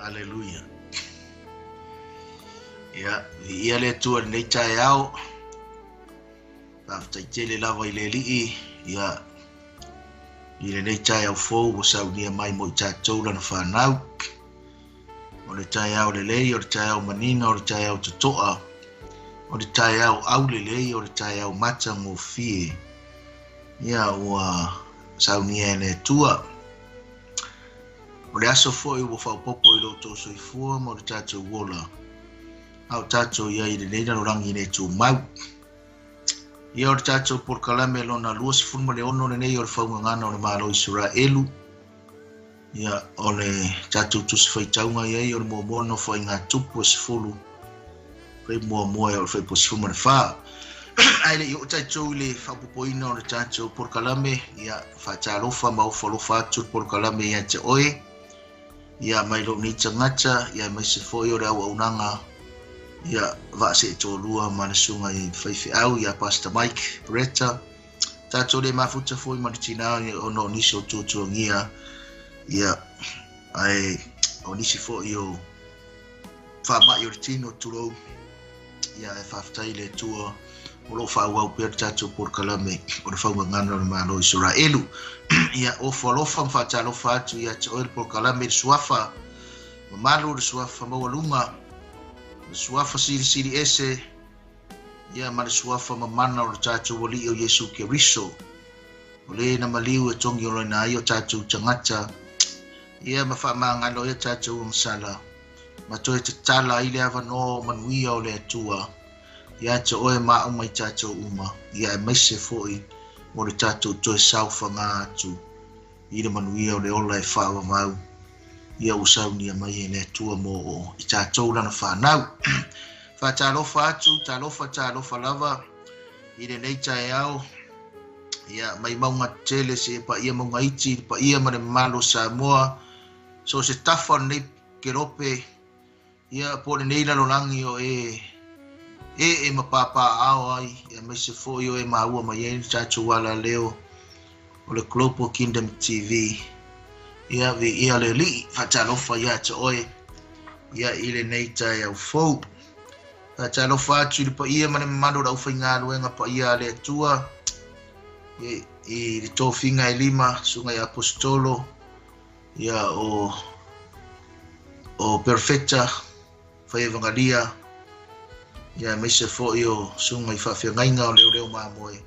Hallelujah. Ya, ia le tua nei tai au. After tele lava i le lii, ia i le nei tai au fou o saunia mai mo i tātou lana whanau. O le tai au le lei, o le tai au manina, o le tai au tutoa. O le tai au le lei, o le tai au mata mo fie. Ia ua saunia le tua. O le aso foi ua whaupopo i loto soifua mo le tātou wola. Au tātou ia i le leina lorangi ne tū mau. Ia o le tātou porkalame lona lua sifunu le ono le nei o le Faugagana o le Malo Isaraelu. Ia o le tātou tusi whaitaunga iai o le momono whai ngā tupu sifulu. Whai mua o le whai posifuma le whaa. Ai le i o tātou i le whapupoina o le tātou porkalame. Ia whaatalofa maufalofa atu porkalame ia te oe. Ia mai lo ni tangata, ia mai se foi o le au aunanga. Ia va se tolua ma le sunga i whaiwhiau, ia Pastor Mike Bretta. Tātou le mafuta foi ma le tina o no nisi o tūtuangia. Ia ai o nisi foi o whamai o le tino turou. Ia e whaftai le tua o lo whauau pēr tātou porkalame o le Faugagana o le Malo Isaraelu. Ia o whalofa mwhatalofa atu ia te oe le porkalame le suafa. Malo le suafa mawalunga. Le suafa siri ese. Ia ma le suafa mamana o le tātou wali o Yesu Keriso. O le na maliu e tongi o loina ai o tātou tangata. Ia ma whamangalo ia tātou msala. Ma toe te tala i le avano manuia o le atua. Ia te oe maunga i tātou uma. Ia e maise foi mo le tātou toe saufa ngā atu. I le manuia o le ola e whawa mau. Ia usaunia mai e le atua mo o i tātou lana whanau. Whatalofa atu, talofa lava. I le neita e au. Ia mai maunga tele se pa ia maunga iti, pa ia ma le Malo Samoa. So se tafa nei kerope. Ia po le neila lolangi o e mapapa ao ai. Ia mai se foi o e maua mai e tātou wala leo. O le Global Kingdom TV. Ia vi ia le li whatalofa ia te oe. Ia i le neita e au fou. Whatalofa atu li pa ia mane mano rau whainga luenga pa ia le atua. I le tōwhinga e lima, sunga i apostolo. Ia o perfecta, whaevangalia. Ia meise fo i o sunga i whawhiangainga o leo mamoe.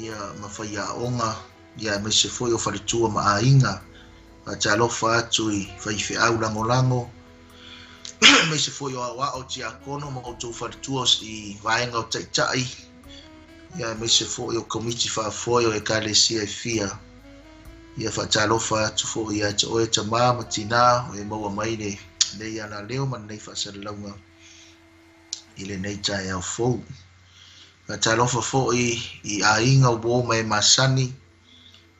Ia mawhai a onga. Ia meise fo i o wharitua ma a inga. Whatalofa atu i whaiwhiau lango. Meise fo i o awa o ti a kono ma o tō wharitua i vaenga o taitai. Ia meise fo i o komiti whaafoi o e kalesia e fia. Ia whatalofa atu fo i a te oe ta maa ma tina o e maua mai nei ana leo man nei whasaralaunga. I le nei tai au fou. Whatalofa fo i a inga o bōma e masani.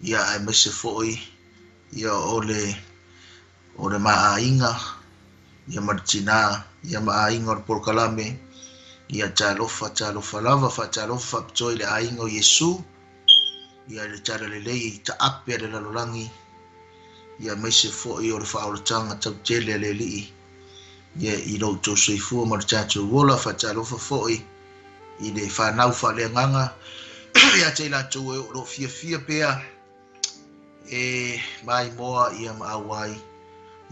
Ia e meise fo ia o le maa inga. Ia martina. Ia maa inga o le porkalame. Ia talofa lava, whatalofa ptoi le ainga o Yesu. Ia le tala le lei i ta ape le lalolangi. Ia meise fo i o le whaoratanga tau tele le lii. Ia i lo tō soifua ma le tātou wola, whatalofa fo i le whanau whale nganga. Ia te la tō e o lo fia pea. E mai moa ia maawai.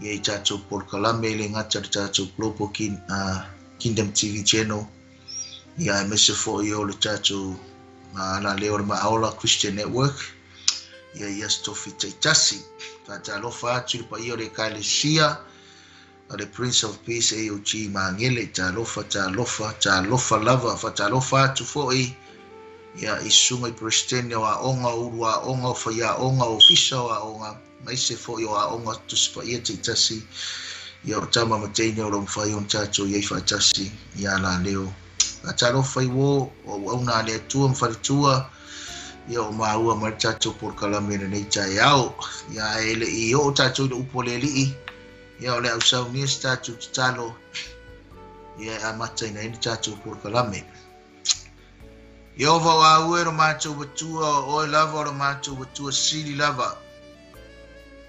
Ia i tātou porkalame le ngata le tātou Global Kingdom TV channel. Ia e mese fo i o le tātou na leo le maaola Christian Network. Ia i astofi taitasi. Whatalofa atu li pa i o le kalesia. Le Prince of Peace AOG maangele. Talofa lava. Whatalofa atu fo i. Ia i sunga i Prestenia o a onga uru a onga o whai a onga o fisa o a onga. Maise fo i o a onga tusi pa i a taitasi. Ia o tama mateine o rom whai on tātou iei whaitasi. Ia la leo. Whatalofa i wo o auna le atua mwharitua. Ia o maua ma le tātou porkalame na nei tai au. Ia e le i o tātou le upo le lii. Ia o le au sau nis tātou talo. Ia e amatai na eni tātou porkalame. Ia o vau a ue ro mātou batua o e lava o ro mātou batua siri lava.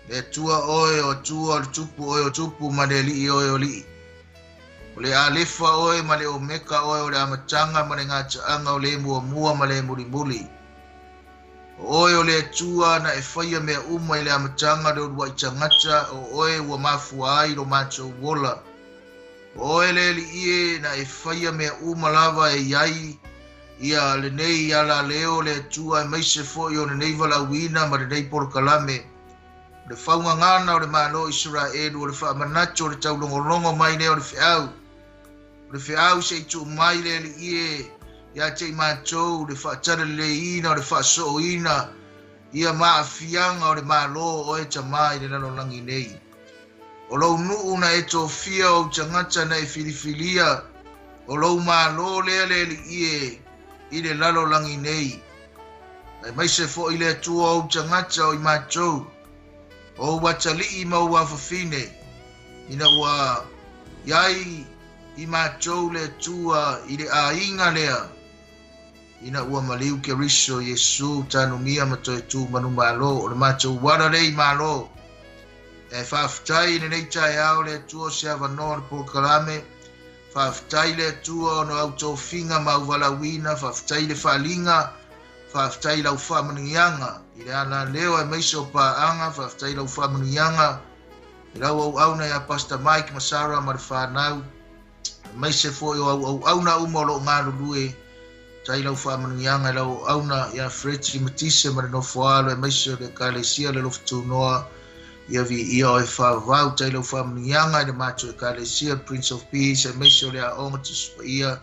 Le tua oe o tua o tupu oe o tupu ma le li oe o li. O le alefa oe ma le omeka oe o le amatanga ma le ngātaanga o le mua ma le muli. Oe o le tua na e whaia mea uma i le amatanga le urua i tangata o oe ua mafua ai lo mātou wola. Oe le li ie na e whaia mea uma lava e iai ia le nei ala leo le tua e meise fo i o le nei walawina ma le nei porkalame. Le Faugagana o le Malo Isaraelu o le whaamanacho o le taulongolongo mai ne o le whiau. Le whiau se i tu mai le li ie ia te mātou le whaatara le ina o le whaasoina ia maafianga o le Malo o e tamai le lalolangi nei. O lau nuu na e tō fia o tangata na e filifilia o lau Malo lea le li ie i le lalolangi nei. Ai mai se fo i le atua o tangata o i mātou o watali i mau wafafine ina ua iai i mātou le tua i le ainga lea ina ua maliu ke riso Yesu tanu mia mato e tu manu Malo o le mātou wara rei Malo e whaafitai ne nei tai au le tua se avanoa le porkalame whaafitai le tua o no auto finga mau walawina whaafitai le whaalinga whaafitai lau whaamanuianga i le ana leo e meiso paanga whaafitai lau whaamanuianga i lau au auna ia Pastor Mike Masara ma le whanau meise fo i au auna umolo ngā lulue tai lau whaamanuianga i lau auna ia Fredri Matisse ma le nofoalo e meiso le kalesia le loftu noa ia vi ia o e whaavau tai lau whaamanuianga i le macho e kalesia Prince of Peace e meiso le aonga tuspa ia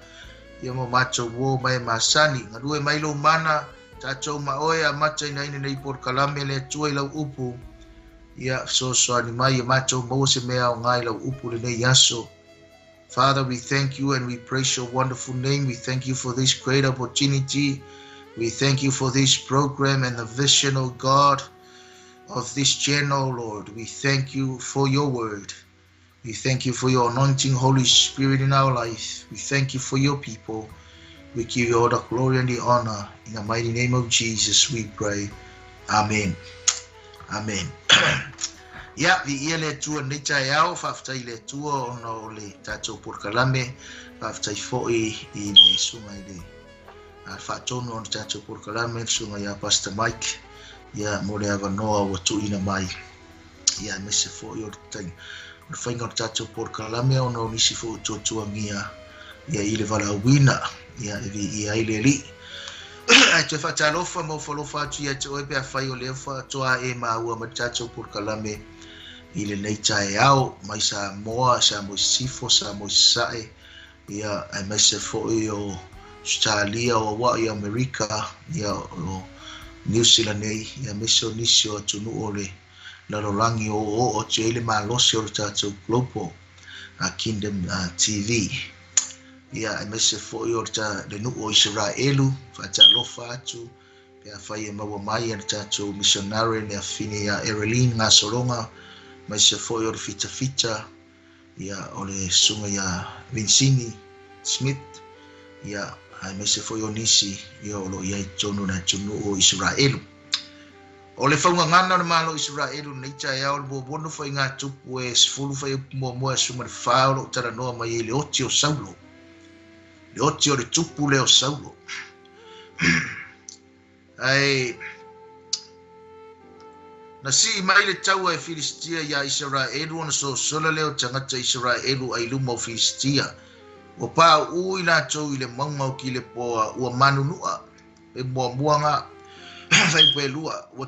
mo macho wo mai masani ngadue mai lo mana tatou maoe a mata ina ina nei porkalame le tua i lau upu ia so ani mai macho mo se mea o ngai lau upu le nei yaso. Father, we thank you and we praise your wonderful name. We thank you for this great opportunity. We thank you for this program and the vision, O God, of this channel, Lord. We thank you for your word. We thank you for your anointing, Holy Spirit, in our life. We thank you for your people. We give you all the glory and the honor. In the mighty name of Jesus, we pray. Amen. Amen. Ya, vi ia le tua nei tai au, whaafitai le tua ono le tātou porkalame, whaafitai fo'i i le sunga i le. Whaatonu ono tātou porkalame, sunga ia Pastor Mike, ia mo le avanoa wa tuina mai. Ia mese fo'i o tai. Le whainga o tātou porkalame ono nisi fo'i tōtuangia, ia i le walawina, ia i le li. Ai te whaatalofa mo whalofa atu ia te oepe a whai o lea whaatoa e maua ma tātou porkalame, i le nei tai au mai sa moa sa mo sifo sa mo sae ia ai mai se fo'i o Australia o wa i America ia o New Zealand nei ia meso nisi o tunu o le lalolangi o te ele malosi o tātou global Kingdom TV ia ai mai se fo'i o le nu o Isaraelu whaatalofa atu pia whai e maua mai ana tātou missionary ne a fine ia Ereline ngā soronga mai se foi o le fita ia o le sunga ia Vincini Smith ia ai mai se foi o nisi ia o lo ia i tonu na tunu o Isaraelu o le Faugagana o le Malo Isaraelu nei tai au le bobono fai ngā tupu e sifulu fai mua suma le whao lo taranoa mai e le oti o saulo le oti o le tupu le o saulo ai na si mai le taua e Filistia ia Isaraelu ona sosola leo tangata Isaraelu ai luma o Filistia o pa ui na tau i le maumau ki le poa ua manunua e muamuanga fai pelua o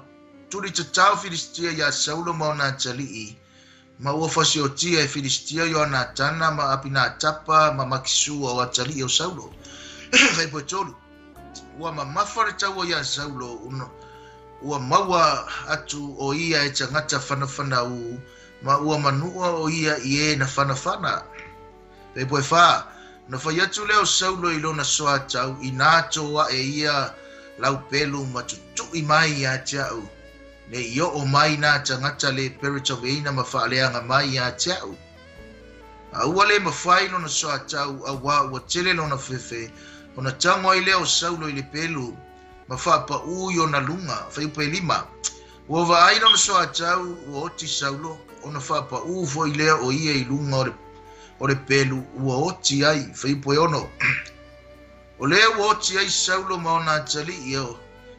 turi tatau Filistia ia Saulo ma ona talii ma ua fasiotia e Filistia yo na tana ma apina tapa ma makisua o talii o Saulo fai petolu ua mamafare taua ia Saulo ua maua atu o ia e tangata whanawhana u ma ua manua o ia i e na whanawhana pe poe wha na whai atu leo Saulo i lona soa tau i nātoa e ia lau pelu ma tutu i mai i a tiau ne i o mai nā tangata le peritoveina ma whaaleanga mai i a tiau a ua le mawhai lona soa tau a wā ua tele lona whewhe ona tango i leo Saulo i le pelu ma whapa ui o na lunga, whai upe lima. Ua vaai lona soatau ua oti saulo ona faapa'ū fo'i lea o ia i luga o le pelu ua oti ai faipoe ono. O lea ua oti ai saulo ma ona atali'i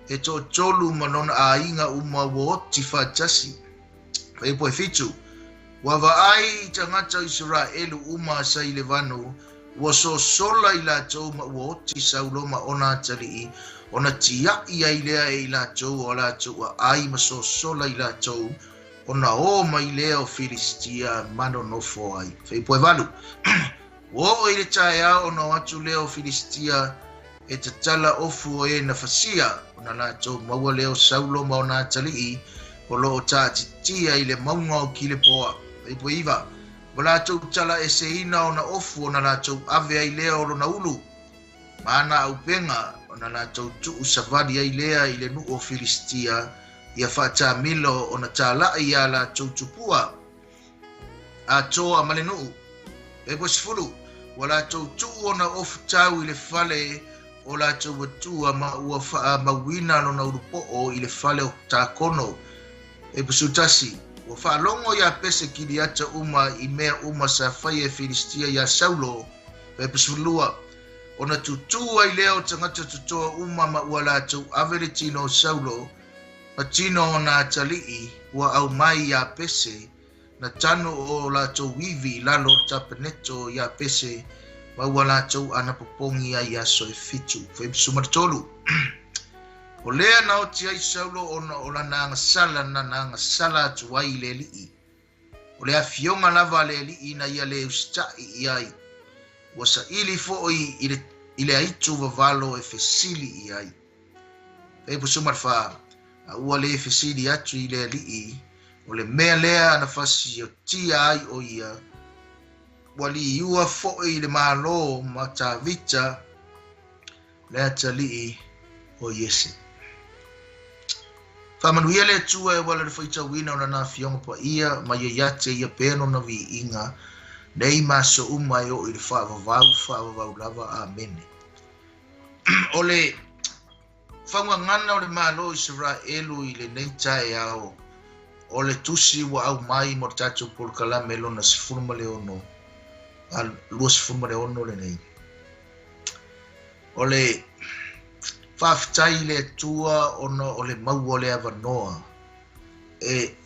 e to'atolu ma lona āiga uma ua oti faatasi faipoe fitu. Ua vaai i tagata o Isaraelu uma asai le vanu ua sosola i latou ma ua oti saulo ma ona atali'i ona tia'i ai lea e i latou o latou a'ai ma sosola i latou ona o mai lea o Filistia manonofo ai faipoe valu. Ua o'o i le taeao ona o atu lea o Filistia e tatala ofu o e na fasia ona latou maua lea o saulo ma ona atali'i o lo'o ta'atitia i le mauga o kilepoa faipoe iva. O latou tala e seina ona ofu ona latou ave ai lea o lona ulu ma ana aupenga ona latou tu'u savali ai lea i le nu'u o Filistia ia fa'atamilo ona tala'i iā latou tupua atoa ma le nu'u faipoe sefulu. Ua latou tu'u ona ofu tau i le fale o latou atua ma ua fa'amauina lona ulupo'o i le fale o takono faipoe sutasi. Ua fa'alogo iā pese kiliata uma i mea uma sa fai e Filistia iā saulo faipoe sefulua. Ona tutua i lea o tagata totoa uma ma ua latou ave le tino o saulo ma tino ona atali'i ua au mai iā pese na tano o latou ivi i lalo o tapaneto iā pese ma ua latou ana popongi ai aso e fitu faipoe sumatatolu. O lea na oti ai saulo ona o lana agasala na agasala atu ai i le ali'i o le afioga lava a le ali'i na ia le usita'i i ai ua sa'ili fo'i i le aitu vavalo e fesili i ai faipoe sumatafā. Ua le fesili atu i le ali'i o le mea lea ana fasiotia ai o ia ua liiua fo'i i le malo ma tavita le atali'i o Iese. Fa'amanuia le atua e wala le faitauina ona na afioga pa'ia ma ia iate ia pea lona vi'iga nei maso'uma e o'o i le fa'avavau lava amene. O le faugagana o le malo Isaraelu i lenei taeao o le tusi ua au mai mo le tatou polokalame lona 16 a 26 lenei. O le whaafitai le atua ona o le maua o le avanoa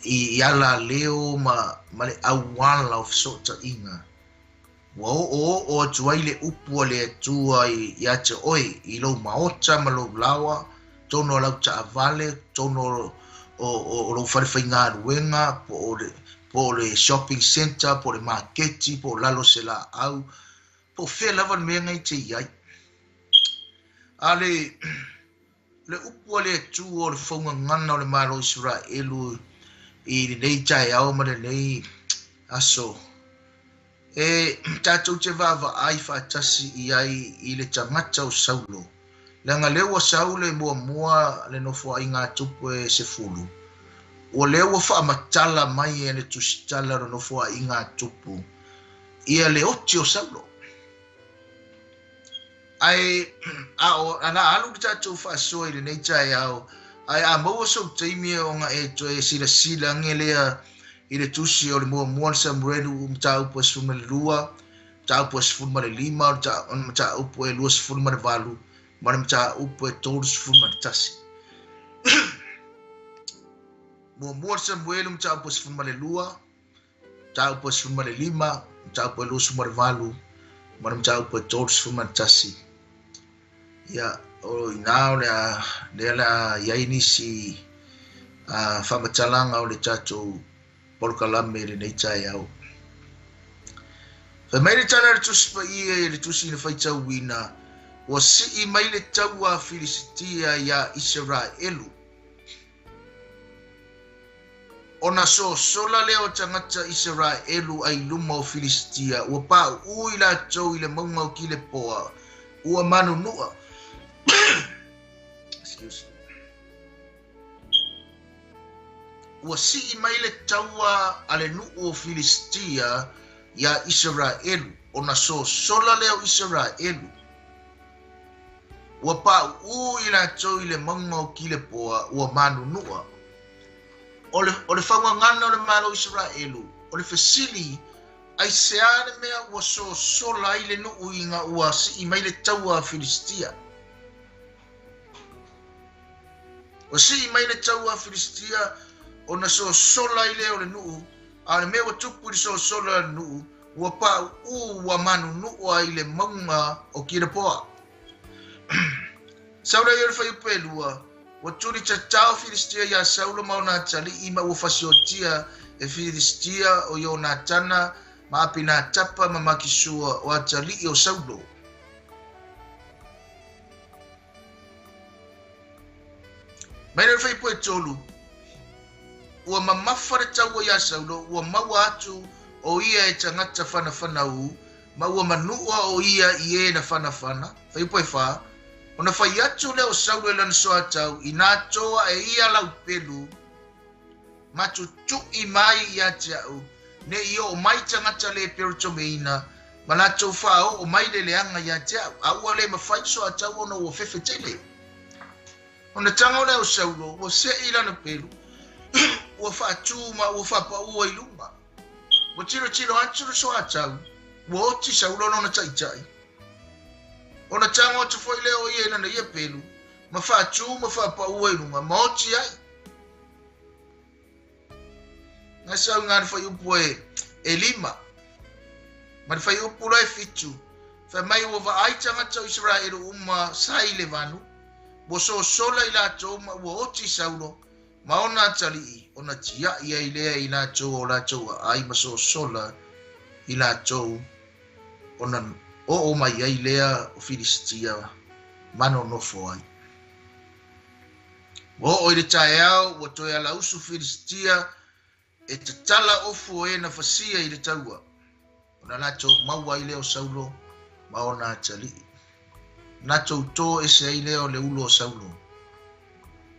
i ala leo ma le auala o feso'ota'iga. Ua o'o atu ai le upu o le atua i ate oe i lou maota ma lou lawa tono o lau ta'avale tono o lou falefaiga aluega po o le shopping center po o le maketi po o lalo se la'au po fea lava le mea gai tei ai. A le upu o le atua o le faugagana o le malo Isaraelu i lenei taeao ma lenei aso e tatou te va'ava'ai fa'atasi i ai i le tagata o saulo le agaleu a saulo e muamua le nofoa'iga tupu e 10. Ua lea ua fa'amatala mai e le tusitala lo nofoa'iga tupu ia le oti o saulo ai ana alu tatou fa'asoa i lenei taeao ai a maua soutaimi o nga e toe silasila age lea i le tusi o le muamua le Samuelu mataupu e 12 mataupu e 15 mataupu e 24 ma le mataupu e 3 muamua le Samuelu mataupu e 12 mataupu e 15 mataupu e 24 ma le mataupu e 3 ia o inao le la yainisi whamatalaga o le tatou polokalame le nei taeao. Mai le tala le tusi paia e le tusi le faitauina ua si'i mai le tau a Filistia ia Isaraelu. Ona sosola lea o tagata Isaraelu ai luma o Filistia ua pa'u'u i latou i le mauga o kilepoa ua manunua ua si'i mai le taua a le nu'u o Filistia ia Isaraelu. Ona sosola lea o Isaraelu ua pa'u'u i latou i le mauga o kilepoa ua manunua o le whaungangana o le malo Isaraelu, o le fesili, ai seare mea ua so la i le nuu i ngā ua si i mai le taua Filistia. O si i mai le taua Filistia, o na so la i le o le nuu, a le mea wa tupu i so la le nuu, ua pa ua manu nuu ai le maunga o Kirapoa. Saura i o le whai upelua, wa turi tau Filistia ia Saulo mauna tali ima ua fasiotia e Filistia o Ionatana ma apina tapa ma makisua o atali o Saulo. Mai le whai poe tolu, ua mamawhare tau ia Saulo, ua maua atu o ia e tangata whana u, ma ua manua o ia i e na whana, whai poe wha, ona whai atu leo Saulo e lana soa tau, i nā toa e ia lau pelu, matu tu i mai i ati au, ne i o mai tangata le pero tomeina, ma nā tau whao o mai le leanga i ati au, aua le mawhai soa tau ona ua fefe tele. Ona tanga o leo Saulo, ua se i lana pelu, ua whaatu ma ua whapa ua i lunga. Ua tiro atu le soa tau, ua oti Saulo nona tai. Ona tanga o tufoi leo i lana ia pelu, ma whaatu ma whapa ua i lunga, ma oti ai. Nga sau ngā whai upu e lima, ma whai upu lai fitu, whai mai ua wa ai tangata o Isaraelu uma sai le vanu, bo so sola i la tau ma ua oti Saulo, ma ona tali i, ona tia i ai lea i la tau o la tau a ai ma so sola i la tau, ona o mai ai lea o Filistia, mano nofo ai. O i le tae au, ua toi ala usu Filistia, e te tala ofu e na fasia i le taua. Ona la tau maua i leo Saulo, ma ona tali i. Na tau tō e se ai leo le ulo o Saulo.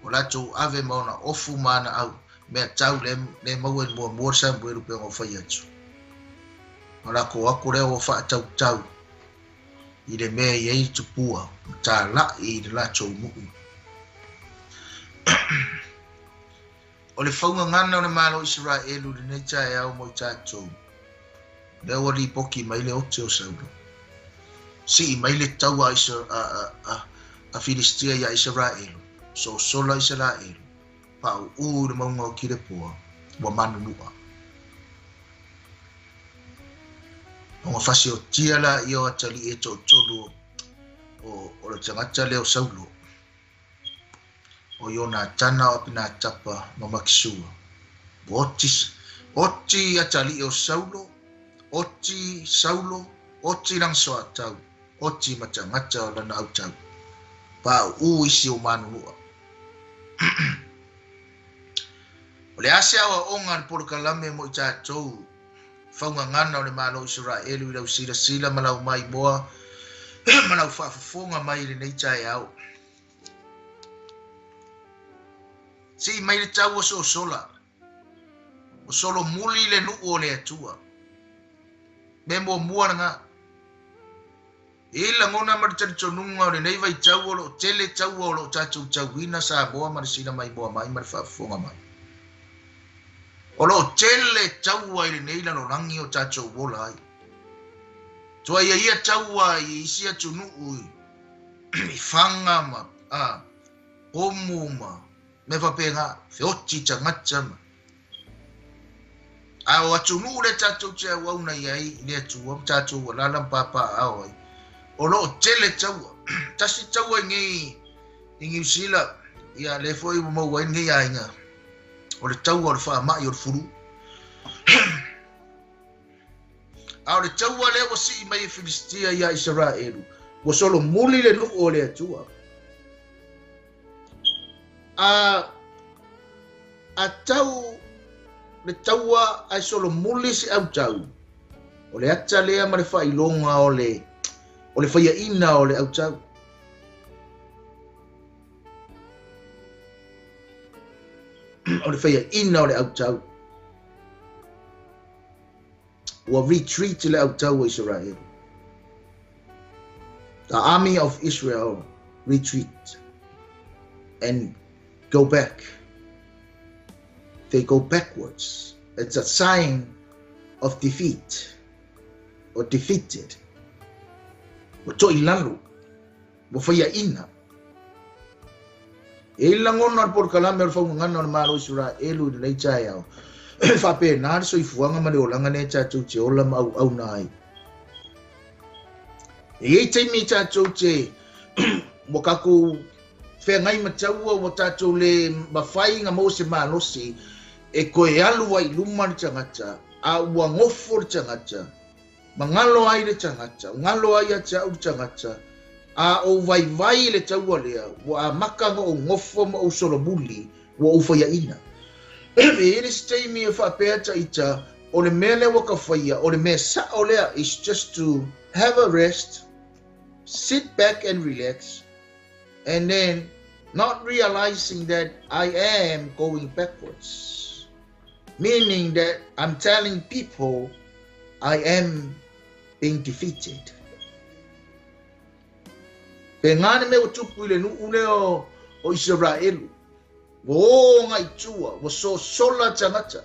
O la tau ave maona ofu mana au, mea tau le maua i mua sa mbueru pe o whai atu. O la ko ako leo o wha tau, i le mea i ei tupua, ta la i le la tau muu. O le whaungangana o le malo Isaraelu le nei tae au mo i tātou. Leo li poki mai le ote o Saulo. Si i mai le taua a Filistia ia Isaraelu. So sola Isaraelu. Pau le maunga o Kirapoa. Wa manu nua. Onga fasi o tia la i o atali e tō tolu o le tangata leo Saulo. O Ionatana o apina tapa ma makisua. Oti atali o Saulo, oti Saulo, oti lang soa tau, oti matangata o lana au tau. Pa isi o manunua. O le ase awa onga le polokalame mo i tātou, whaungangana o le malo Isaraelu i lau sila malau mai moa, malau whaafafonga mai le nei tae au. Si mai le tau o so sola. O solo muli le nuu o le atua. Me mo mua nga. Ila ngona maritari tonunga o le nei vai tau o lo tele tau o lo tatu tau hina sa boa marisina mai boa mai marifafonga mai. O lo tele tau ai le nei la no rangi o tatu wola ai. Tua ia tau ai isia tunuu i fanga ma omu ma me whapenga, whioti tangata ma. Ao atunu le tātou te wauna iai, le atua, tātou wa lalam papa ao ai. O lo tele taua, tasi taua ngi usila, ia le foi mo wa ngi ainga. O le taua o le wha mai o le furu. Ao le taua le o si mai Filistia ia Isaraelu, o solo muli le nu o le atua. A tau le taua ai solo muli si au tau. O le ata lea ma le whailonga o le whaia ina o le au tau. O le whaia ina o le au tau. Ua retreat le au tau o Israel. The army of Israel retreat and go back. they go backwards. It's a sign of defeat or defeated. Wa toi lalu, wa faya ina. E langona por kalame or Faugagana o Malo Isaraelu le 𝚟𝚑𝚍𝚎𝚘. Fa pe na so ifuanga ma le olanga ne tatou te ola ma au nai. E te mi tatou te mo kako fe ngai mataua o tatou le mawhai ngā mo se malosi e koe alu ai luma le tangata a ua ngofo le tangata mangalo ai le tangata ngalo ai a tau le tangata a o vai le taua lea wa a maka o ngofo ma o solomuli wa o whaia ina e ere stay me e whapea taita o le mele wa ka whaia o le me sa o lea is just to have a rest, sit back and relax, and then not realizing that I am going backwards, meaning that I'm telling people I am being defeated. Pengane me o tupu ile nu'ule o Isaraelu, wo ngai tua, wo so sola tangata.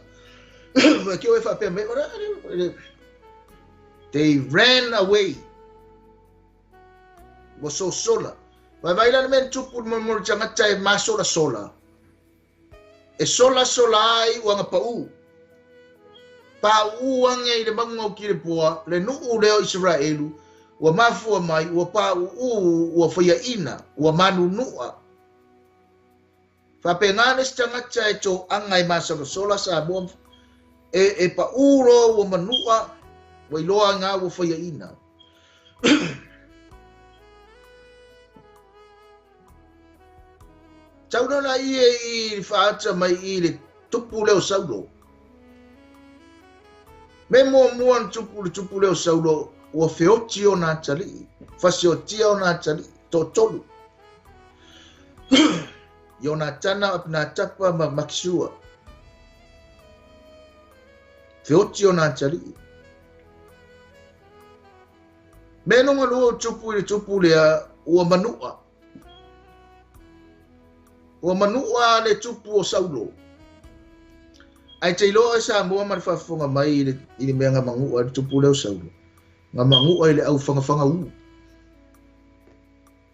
They ran away. Wo so sola. Vai lá men tupu mo tangata e masola sola. E sola ai wanga pau. Pau wanga i le mango ki le poa, le nu'u le o Isaraelu, wa mafua mai, wa pau wa whaia ina, wa manu nu'a. Whapengane tangata e tō angai masola sola sa mua, e pau ro wa manua, wa iloa ngā wa whaia ina. Taunana i whaata mai i le tupu leo saulo. Me mua tupu leo saulo ua whioti o nā tali, whasiotia o nā tali, tō tolu. I o nā tana ap nā tapa ma makisua. Whioti o nā tali. Me nonga lua tupu lea ua manua. Ua manua le tupu o saulo. Ai te iloa e sa mua mara whafonga mai i le mea ngā mangua le tupu leo saulo. Ngā mangua i le au whangawhanga u.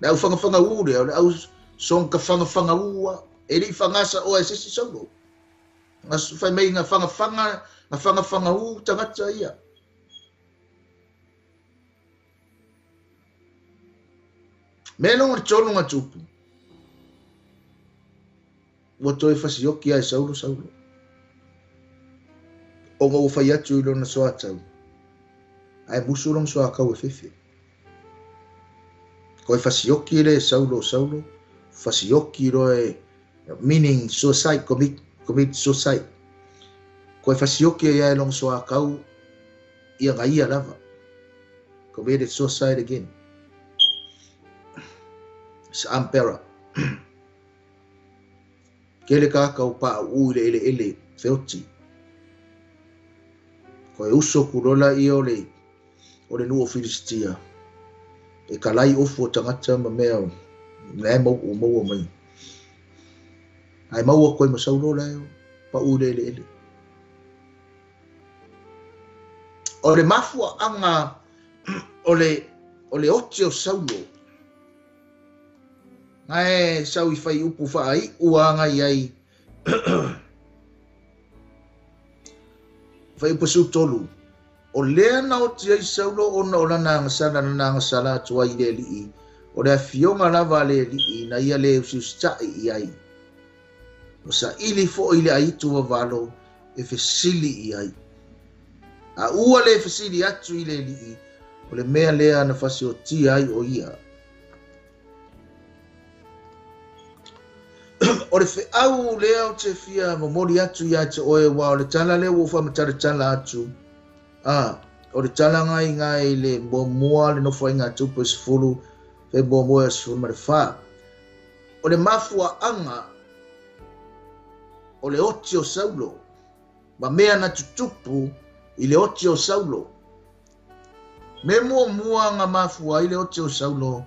Le au whangawhanga u leo, le au sonka whangawhanga ua. E li whangasa o e sisi saulo. Ngā whai mei ngā whangawhanga u tangata ia. Me longa tonu ngā tupu. Ua toe whasioki ai saulo. O ngā uwhai atu i lona soa tau. Ai musurong soa kau e whiwhi. Koe whasioki le saulo. Whasioki roe, meaning suicide, commit suicide. Koe whasioki e ai long soa kau ia ngā ia lava. Committed suicide again. It's ampera. Kele kakau pa u ele feoti. Koe uso kurola i o le nuo Filistia. E kalai ofo tangata ma mea le mau mai. Ai mau koe masaulo la pa u ele. O le mafua anga o le oti o saulo. Ngai sau I whai upu whai uanga iai. Whai upu su tolu. O lea na o tia I saulo o na ola na ngasala tua I le lii. O lea fionga lava le lii na ia le usiustai iai. O sa ili fo ile aitu wa valo e fesili iai. A ua le fesili atu I le lii. O le mea lea na fasi o tia ai o ia. O le whiau lea o te fia momori atu ia te oe wa o le tala lea wo whamatara tala atu. O le tala ngai le mua le nofo inga tupu sifuru fe mua sifuru ma le wha. O le mafua anga o le oti o saulo. Ma mea na tutupu I le oti o saulo. Me mua nga mafua I le oti o saulo.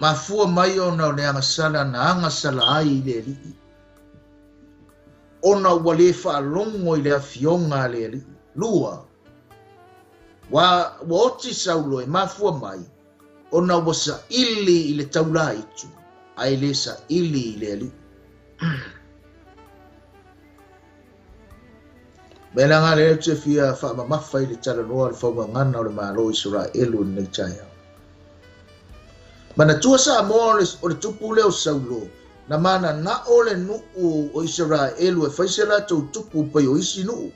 Mafua mai o na le angasala na angasala ai le lii. ona ua lē fa'alogo I le afioga le ali'i. Lua, ua oti saulo e mafua mai, ona ua sa'ili I le taulā itu, ai lē sa'ili I le ali'i. Me langa le te fia whaamamafa I le talanoa le Faugagana o le Malo Isaraelu nei taia. Mana tua sa moa o le tupu leo saulo, na mana na o le nuu o Isaraelu e whaisela tau tupu pai o isi nuu.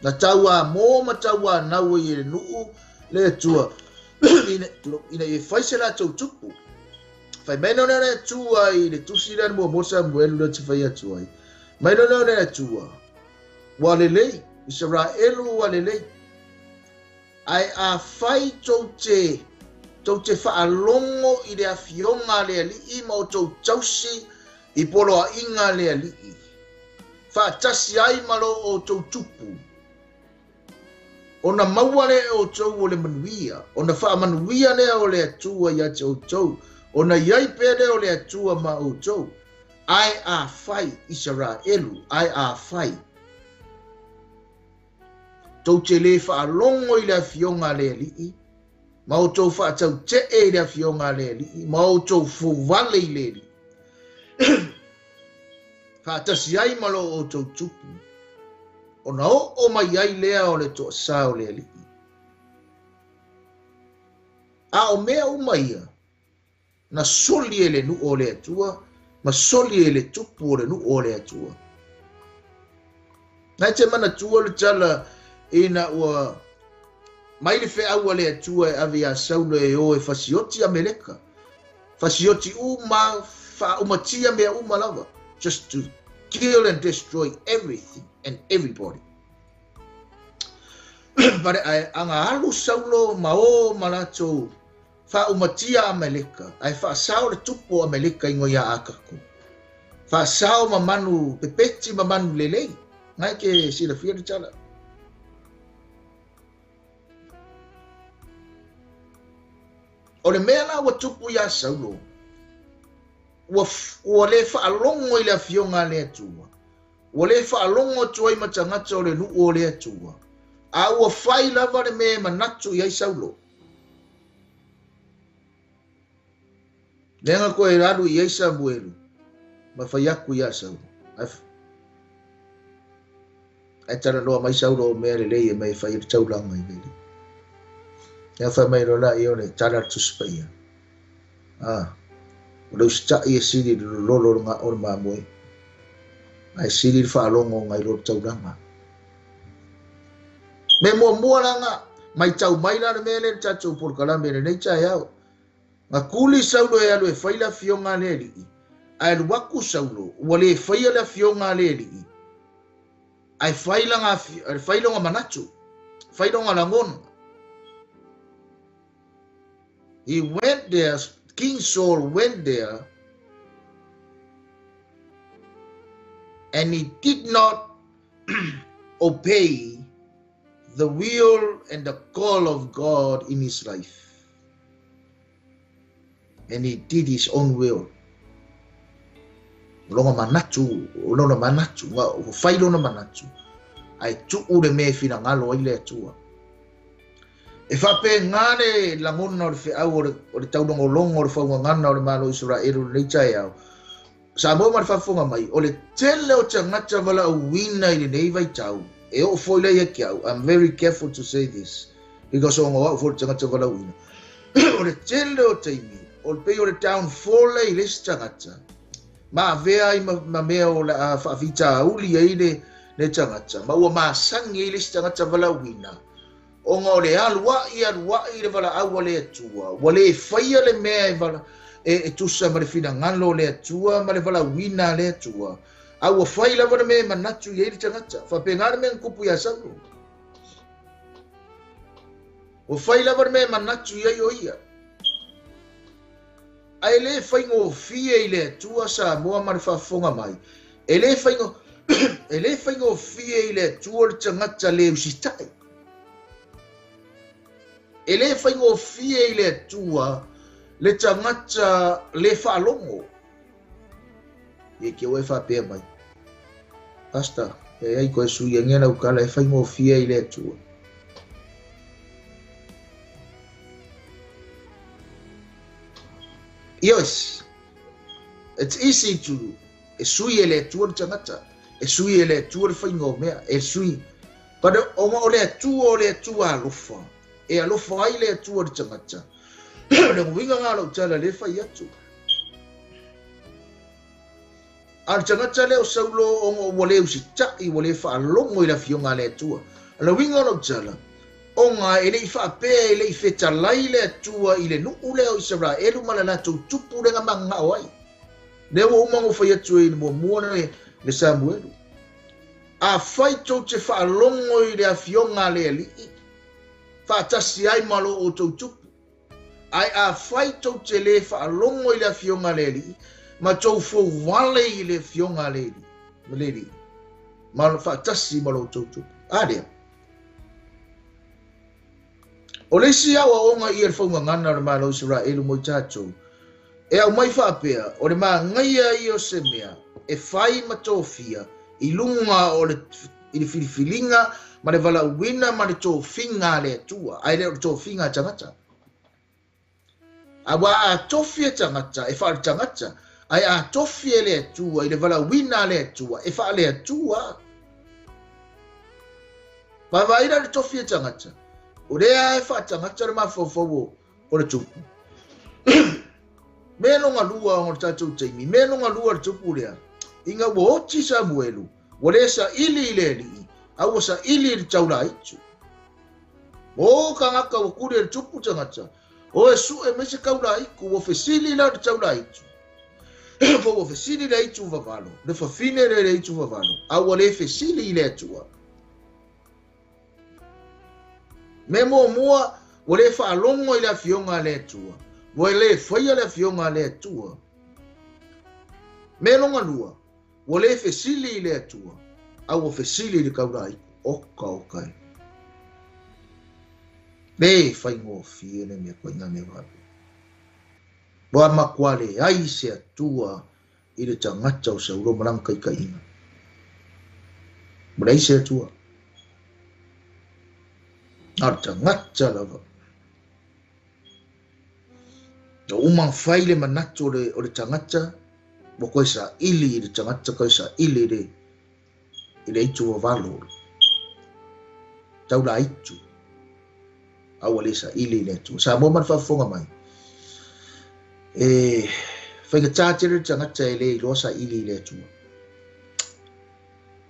Na taua mo ma taua nau I le nuu le tua, ina e whaisela tau tupu. Whai mena le tua I le tusira mo mosa muelu le te whai atua I. Mai no le tua. Wa lelei, Isaraelu wa lelei. Ai a fai tau te whaalongo I le afionga le ali'i ma o tau tausi I polo a inga le ali'i. Whaatasi ai malo o tau tupu. Ona maua le o tau o le manuia. Ona whaamanuia le o le atua I ate o tau. Ona iai pere o le atua ma o tau. Ai a fai Isaraelu, ai a fai. Tau te le whaalongo I le afionga le ali'i, ma o tau whaatau te I le afionga le ali'i, ma o tau fuwale I le ali'i. Whaatasi ai malo o tau tupu, o na o mai ai lea o le toa sa o le ali'i. A o mea umaia, na soli e le nu o le atua, ma soli e le tupu o le nu o le atua. Nai te mana tua le tala ina ua mai le whea ua le atua e avi a saulo e o e fasioti a meleka. Fasioti uma wha umatia mea uma lava. Just to kill and destroy everything and everybody. Pare ai anga alu saulo ma o malato fa umatia Amerika, ai fa sao le tupo Amerika ingo ya akaku. Fa sao mamanu pepeti mamanu lelei, ngai ke sila fia chala. O le mea la wa tupu ya saulo. Wa le fa alongo I le afionga le atua. Wa le fa alongo tuai matangata o le nu o le atua. A wa fai lava le me manatu ya saulo. Lenga ko e ralu I Isaraelu, ma whai aku ia sau. Ai tara loa mai saulo o mea le lei e mai whai taulanga I veli. Ia whai mai rola I o le 𝚟𝚑𝚙𝚢𝚎. O leu stai e siri lolo ngā o le mamoe. Ai siri whaalongo ngai lo taulanga. Me mua langa, mai tau mai la mea le tatou porkalame le nei tai au. Nga kuli saulo e alu e whaila fionga le ali'i. Ai waku saulo, ua le whaila fionga le ali'i. Ai whaila nga manatu. Whaila nga langon. He went there, King Saul went there, and he did not obey the will and the call of God in his life. And he did his own will. Longa manatu, whailo na manatu. Ai tu'u le me fina ngalo I le atua. E whape ngare langona o le whiau o le taunongo longo o le Faugagana o le Malo Isaraelu nei tai au. Sa mo ma le whafonga mai, o le tele o te ngata wala o wina I le nei vai tau. E o foila ia ki au. I'm very careful to say this, because o ngā o te ngata wala wina. O le tele o teimi, o le pei o le downfall I le tangata. Ma vea I ma mea o la whaafita uli ai le tangata. Ma ua maasangi I le tangata wala wina. O ngā o le aluai le wala awa le atua. Wa le whaia le mea e wala e tusa ma le fina ngalo le atua, ma le wala wina le atua. A ua whai lawa le mea manatu I le tangata. Whapengare mea nkupu ya sangu. O whai lawa le mea manatu I o ia. Ai le whaingo fie I le atua sa moa ma le whafonga mai. E le whaingo fie I le atua le tangata le usitai. E le whaingo fie I le atua le tangata le whaalongo. e ke o e whapea mai. Pastor, e ai koe sui angena ukala e whaingo fia I le atua. Yes, it's easy to e sui e le atua tangata, e sui e le atua le whaingo mea, e sui. But o le atua alofa, e alofa ai le atua tangata. Le winga ngalo tala le whai atu. Al tangata leo saulo o wale usitai wale whaalongo I la fionga le atua. La winga no tala. O ngā e lei whaapea e lei whetalai le atua I le nuu leo Isaraelu malana tau tupu renga manga oai. Leo o umango whai atua I le muana le Samuelu. A whai tau te whaalongo I le a fionga le alii. Whaatasi ai malo o tau tupu. Ai a whai tau te le whaalongo I le a fionga le alii. Ma tau fo wale I le fionga le alii. Malo whaatasi malo tau tupu. Adea. O le si awa o ngā I e Faugagana o le Malo Isaraelu mo I tātou. E au mai whaapea, o le maa ngaia I o se mea, e whai matofia, I lunga o le filifilinga, ma le vala uwina, ma le tofinga le atua, ai le tofinga tangata. A wa a tofia tangata, e wha tangata, ai a tofia le atua, I le vala uwina le atua, e wha le atua. Ma waira le tofia tangata. O rea e whaatangata le mawhauwhau o le tupu. Me longa lua o le tātou teimi, me longa lua le tupu rea. Inga wo oti Samuelu, wo le sa ili I le li, au sa ili le taula itu. O ka ngaka wo kure le tupu tangata, o e su e mese kaula iku, wo fesili la le taula itu. Wo fesili le itu vavalo, le fafine le itu vavalo, au le fesili le atua. Me mua o le whaalongo I le fionga le atua. O le whaia le fionga le atua. Me longa lua, o le fesili le atua. Au o fesili le kaurai, oka e. Me whaingo fie le mea koe ngā me wapu. Boa makwale ai se atua I le tangata o sauro maranga I ka inga. Mora I se atua. Ar tangata lava. O umang whai le manato o le tangata, mo koe sa ili I le tangata, koe sa ili I le itu o valo. Taula itu. Awa le sa ili le itu. Sa mo man whafonga mai. Whainga tātere tangata I le iloa sa ili le itu.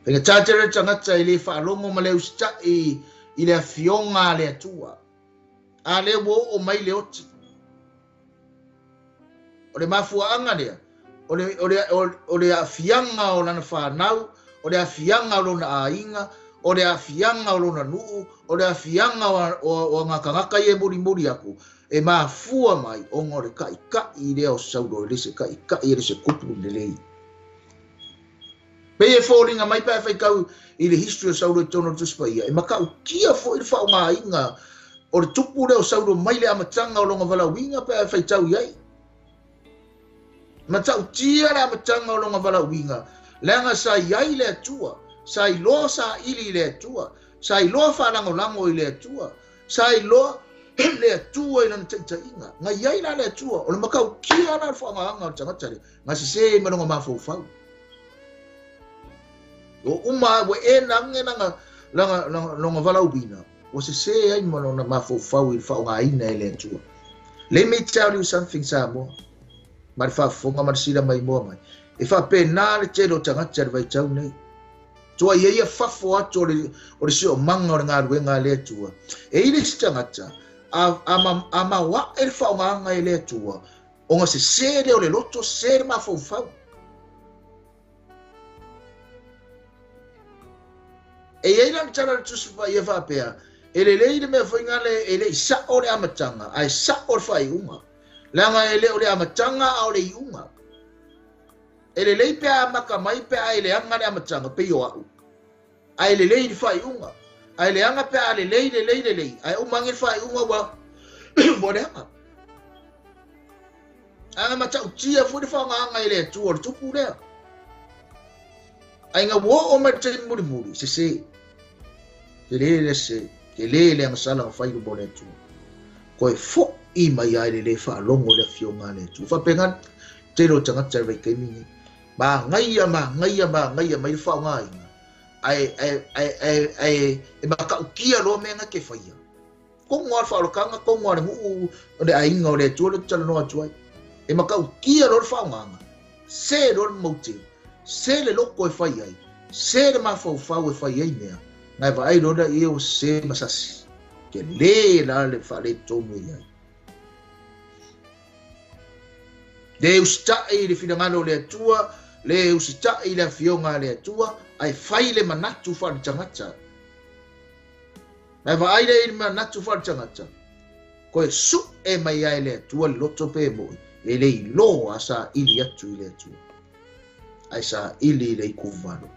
Whainga tātere tangata I le whaalongo ma le usta I le fionga le atua. A le wo o mai le oti. O le mafuanga lea. O le afianga o lana whanau. O le afianga o lona ainga. O le afianga o lona nuu. O le afianga o ngā kangaka I e muri aku. E mafua mai o ngore kai I lea o sauro. E lese kai I lese kupu le lei. Pe e fōringa mai pēwhai kau I le history o sauro e tono tuspaia. E makau kia fo I le whao ngā inga. O le tupu leo sauro mai le amatanga o longa wala winga pēwhai tau iai. Matau tia le amatanga o longa wala winga. Leanga sa iai le atua. Sa I loa sa ili le atua. Sa I loa whanangolango I le atua. Sa I loa le atua I lana taita inga. Nga iai la le atua. O le makau kia la le whao ngā anga o tangatare. Nga se manonga mawhau. O uma we e nange langa valau bina. O se ai mano na mafau I whao ngā ina e le atua. Let me tell you something Samoa. Mari whafonga marisira mai moa mai. E whape nā le tero tangata le vai tau nei. Tua ia whafo atu o le sio manga o le ngā ruenga le atua. E ile si tangata. A ma wa e le whao ngā anga e le atua. O ngā se le o le loto se le mafau whau. E eira ni tara tusu wha ia whapea, e le leire mea whaingale e le isa o le amatanga, a isa o le whai unga. Langa e le o le amatanga a o le iunga. E le lei pea maka mai pea e le anga le amatanga, pe o au. A e le lei ni whai unga. A e le anga pea a le lei. A e umangi whai unga wa, mo le anga. Anga matau tia fu le whaanga anga e le tua o le tupu lea. ai nga wo o mai te muri se ke le masala fai do bone tu ko fo I mai ai le fa longo le fionga le tu fa pengan te ro tanga te re ke mi ma ngai mai fa ngai ai e maka ukia lo me nga ke fa ia ko ngor fa lo kanga ko ngor mu de ai ngo le tu le tala no atu e maka ukia lo fa nga se lo mo te se le lo ko fa ia se le ma fa e fa ia ne ngai va ai lo da io se masasi ke le la le fa le to mo ia le ustai le finangalo le atua le ustai le fionga le atua ai fai le manatu fa le tangata ai va ai le manatu fa le tangata ko e su e mai ai le atua le loto pe mo e le lo asa ili atu le atua ai sa ili le kuvalo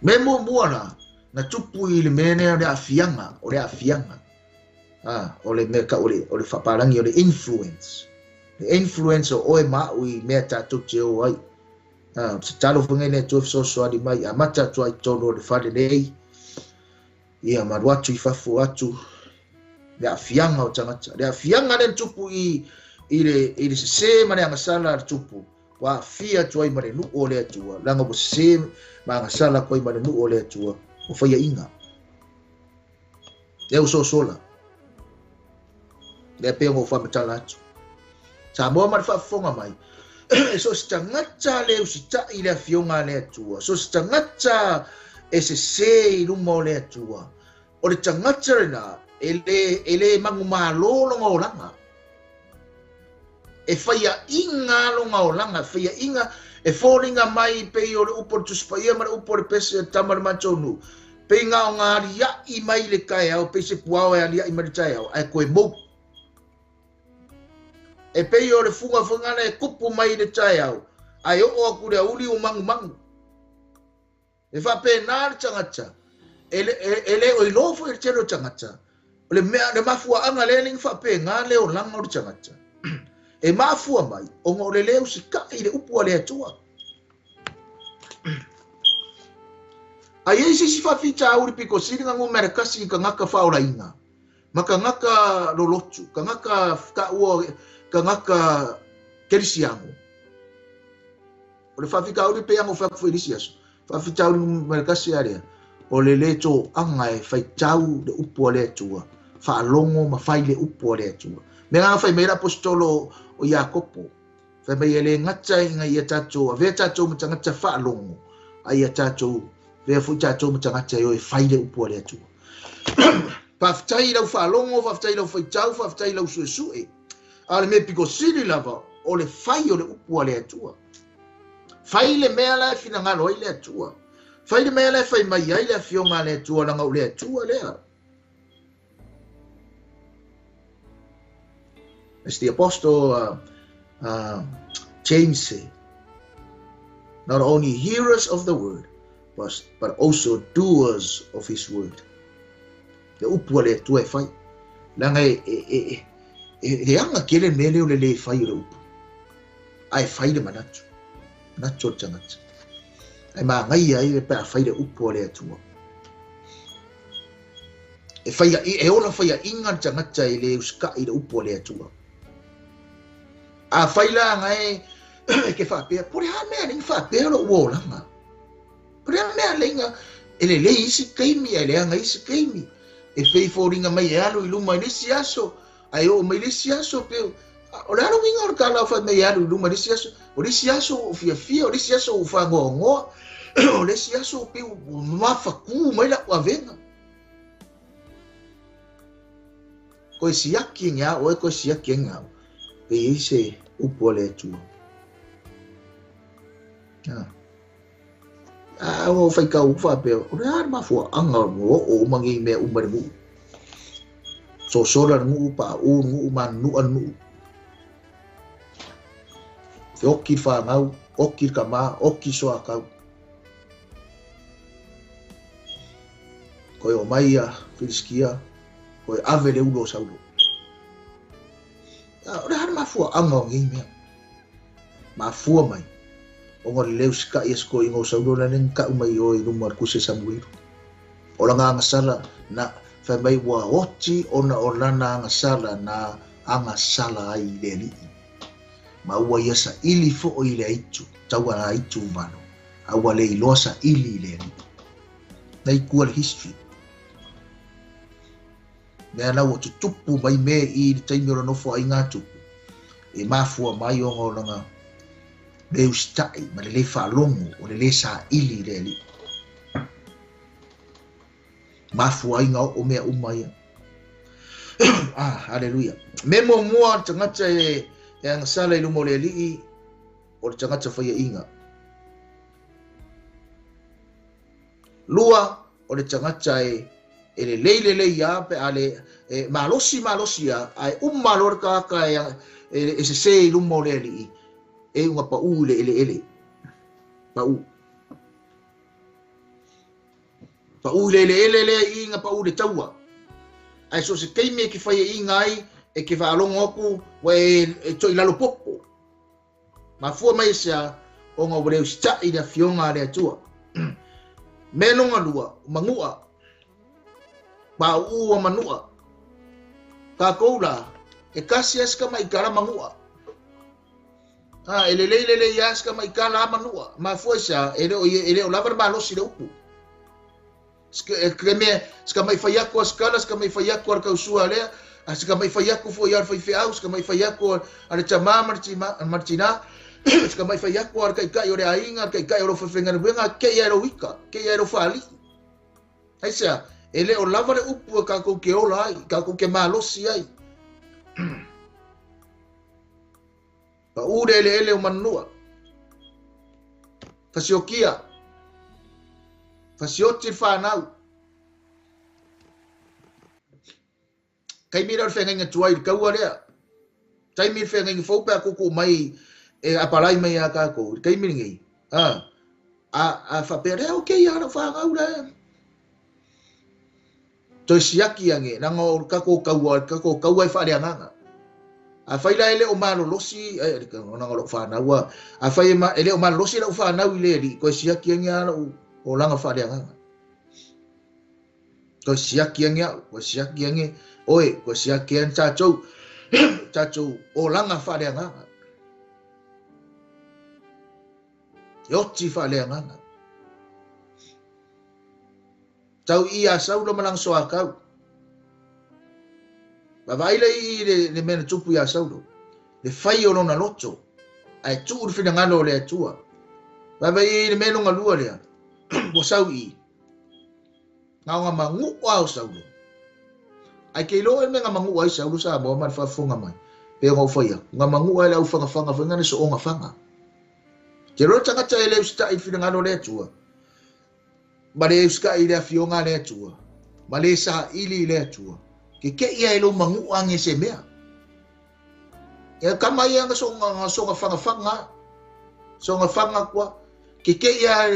memo buana na tupu ile mene o le afianga o le meka o le faparangi o le influence the influence o e maui mea tātou te o ai. Se talo whangene tu so adi mai, a mata tu ai tono le whare nei, ia maru atu I whafu atu, le afianga o tangata. Le afianga le tupu I le se mane angasala le tupu, wa fia tu ai mane nu o le atua, langa po se ma angasala ko ai mane nu o le atua, o whaia inga. Le uso sola, le peo mo whamatala atu. Sa moa mar whafonga mai. So se tangata le usita I le fionga le atua. So se tangata e se iluma o le atua. O le tangata rena ele mangu malo longa o langa. E whaia inga longa o langa. Whaia inga e fōringa mai pei o le upo tuspaia mara upo le pese tamar machonu. Pei ngā o ngā ria I mai le kai au. Pei se puao e alia I maritai au. Ai koe mou. E pei o le funga fungana e kupu mai le tai au. Ai o aku le uli o mangu. E whape nā le tangata. Ele o ilofo I le tero tangata. O le mea le mafua anga le ling whape ngā leo langa o le tangata. E mafua mai, o ngā o le leo si ka I le upu a le atua. Ai eisi si whawhita auri piko siri ngangu merekasi ka ngaka whaora inga. Ma ka ngaka lolotu, ka ngaka ka ua... ka ngaka kerisiango. O le whawhika auri pe ango whakawhirisiaso. Whawhita auri merekasi area. O le leto anga e whaitau le upu le atua. Whaalongo ma whai le upu le atua. Me ngā whai meira apostolo o Iakopo. Whai mei ele ngata inga ia tatou. A vea tatou mata ngata whaalongo. A ia tatou. Vea fui tatou mata ngata o e whai le upu le atua. Whawhitai lau whaalongo, whawhitai lau whaitau, whawhitai lau suesue. Ale me piko siri lava o le fai o le upu le atua. Fai le mea la fina ngalo I le atua. Fai le mea la fai mai ai le fionga le atua langa o le atua lea. As the apostle James said, not only hearers of the word, but also doers of his word. Le upu le atua e fai. Langa e anga kele mele o le fai o le upu. Ai fai le manatu. Nacho tangata. Ai maa ngai ai le pēr fai le upu o le atua. E ona fai a inga tangata I le uska I le upu o le atua. A fai la ngai ke whapea. Pore ha mea ning whapea lo ua o langa. Pore ha mea lenga. Ele le isi keimi ai le anga isi keimi. E fei fōringa mai e alu I luma I lisi aso. Ai o mai lisi aso peo. O le alo inga o kala whai mai alu I luma lisi aso. O lisi aso o fia. O lisi aso o whangoa ngoa. O lisi aso o peo mawhaku mai la ua venga. Koe siaki ngā o e koe siaki ngā. Pe ise upo le atua. O whai kau whapeo. O le ara mafua anga o umangi mea umare mu. So sora ngu pa o ngu man nu anu. Oki fa ngau, oki kama, oki soa kau. Koe o maia, filiskia, koe ave le ulo saulo. Ore har mafua anga o ngi mea. Mafua mai. o le leu ska ia sko ingo saulo na nen ka mai o i rumar kuse Samuel o langa ngasala na fa mai wa oti ona o lana ngasala na anga sala ai le li ma ua ia sa ili fo o ile aitu taua na aitu mano aua le iloa sa ili le li nei kua le history mea lau o tutupu mai me i le taimi ora nofo ai ngā tupu e mafua mai o ngolanga leu stai ma le whaalongo o le sa ili le li mafua ai ngā o mea umai hallelujah me mo mua tangata e ang sala i lumo le li o le tangata whaia inga lua o le tangata e le leile ia pe ale malosi ia ai malor ka e se se lumo le li e unga pa u le ele pa u le ele inga pa u le taua ai so se keime ki whaia inga ai e ke whaalongo aku wa e toi lalo popo ma fua mai sea o ngā wareu stai na fionga le atua menonga lua mangua ba ua manua ka koula e kasi aska mai kala mangua ele aska mai kala manua ma fua sea ele o lava ma losi le upu ska mai whaiako askala ska mai whaiako ar kausua lea ska mai whaiako fo iar whaifeau ska mai whaiako ar tama martina ska mai whaiako ar kai ore ainga kai oro whawhenga wenga kei aero wika kei aero whaali hai sea ele o lava le upu ka kou ke ola ai ka kou ke malosi ai pa ure ele o manua fasiokia fasioti whanau kai mira o whenga inga tuai kaua rea tai mira whenga inga whaupe a kuku mai e apalai mai a kako kai mira ngai a whapere o kei ana whangau rea toi siaki ange nanga o kako kaua i whare anganga a whaila ele o malo losi nanga lo whanau a whaila ele o malo losi lau whanau i le li koe siaki ange ana o langa whare anganga koe siaki ange oe koe siaki ange tātou o langa whare anganga yoti whare anganga tau ia saulo malang soa kau bawaila i le mena tupu ia saulo le whai o lona loto ai tuu whina ngalo le atua bawai i le mena ngalua lea mo sau i ngā mangu au saulo ai kei loa me ngā mangu ai saulo sa mo man whafunga mai pe ngau whaia ngā mangu ai lau whanga whanga so o ngā whanga te roa tangata e leo sta i whina ngalo le atua ma le uska i le afionga le atua ma le sa ili le atua ke ia e lo mangu ange se mea e kama ia nga so nga whanga kua ke ia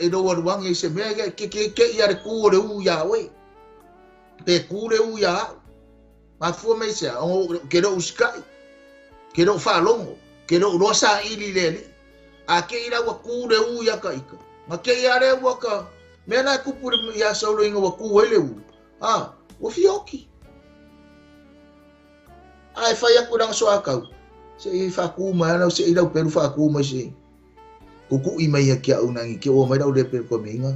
e do waruange se mea ke ia re kūre u ia oe pe kūre u ia ma fua mei sea ke do uskai ke do whalongo ke do rosa ili le li a ke ira wa kūre u ia ka ika ma ke ia re waka mena kupure ia saulo inga wa kūele u o fioki ai fai aku dang so akau se i faku mana se i lau peru faku mai se kuku i mai ki au nangi ki o mai dau le per ko minga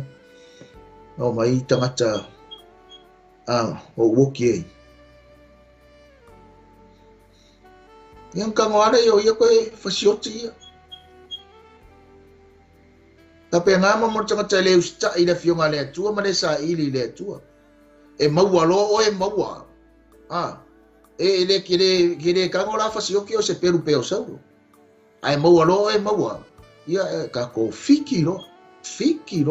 o mai tangata o woki yang kangora yo ko fasioti tapi ngama mo tangata le usta i le fionga le tua ma le sa ili le tua e maua lo o e maua e le kire kangola fasioki o se peru peo sauro ai maua lo e maua ia ka ko fiki lo fiki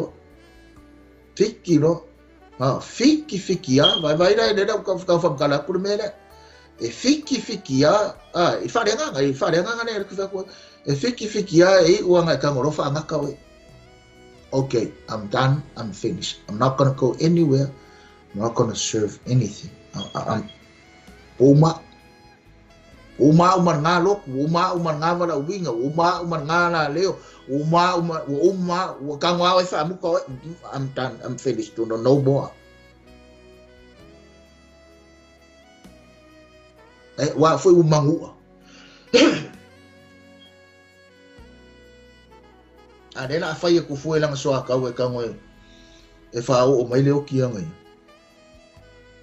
vai dai le ka fam kala ku mele e fiki e fare nga ne ku fa ko e fiki e o nga kangola fa nga ka we okay I'm done I'm finished I'm not going to go anywhere I'm not going to serve anything. I'm Oma. Uma ngā loku, uma ngā mara uinga, uma ngā la leo, uma kangwa e whaamuka, I'm done, I'm finished, no more. Wa foi umangua. Adela fai ku foi lang soa ka we kangwe. E fa o mai leo kia ngai.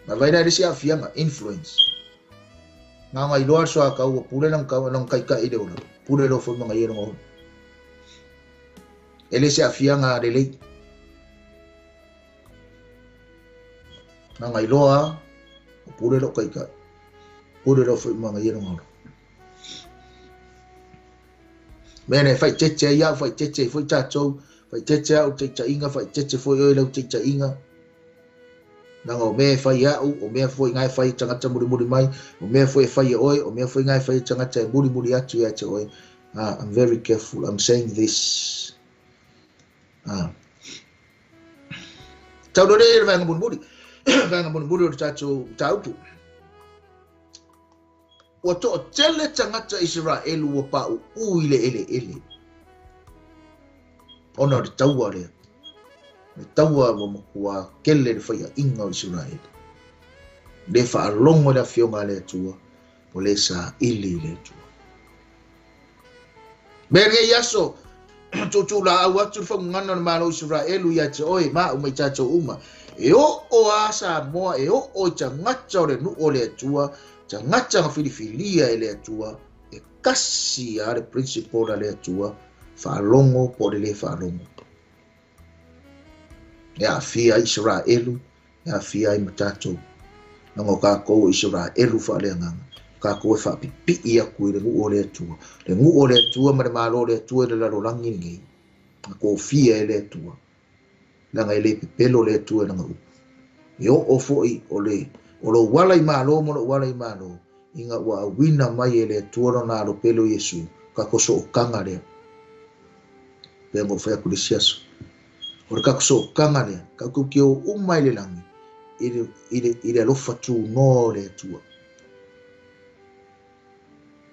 Ma vai na risia fianga influence. Nga ngai loa soa ka o pule lang kai ka ide ola. Pule lo foi mga yero ngo. Ele sia fianga de lei. Nga ngai loa pule lo kai ka. Pule lo foi mga yero ngo. Mene fai cheche ya fai cheche foi chacho fai cheche au cheche inga fai cheche foi oi lau cheche inga nango me fai ya o me foi ngai fai changa muri mai o me foi fai oi o me foi ngai fai changa muri atu ya che oi. I'm very careful, I'm saying this. Tau dore vai ngaburi vai ngaburi chacho tautu o to tele tangata Isaraelu o pa u ile ele ona de taua le taua mo kua kele le fai inga o Isarael le fa longo da fionga le tua o le sa ili le tua bere yaso tu la awa tu fa ngana na Malo Isaraelu ya te oi ma o mai chacho uma e o asa mo e o tangata o le nu o le tua Tangata nga filifilia ele atua e kasi a le principal le atua whaalongo po le whaalongo. Ea fia Isaraelu, ea fia i matatou. Nango kako Isaraelu whaaleanganga. Kako e whaapipi i aku i le ngu o le atua. Le ngu o le atua ma le Malo le atua le larolangi ngei. Ko fia ele atua. Langa ele pipelo le atua nanga upu. E o foi o le o lo wala I Malo mo lo wala I Malo inga wa wina mai ele tuoro na lo pelo Yesu ka koso o kanga le pengo fa ku lisiaso o ka koso o kanga le ka ku ki o umai le langi ile lo fatu no le tua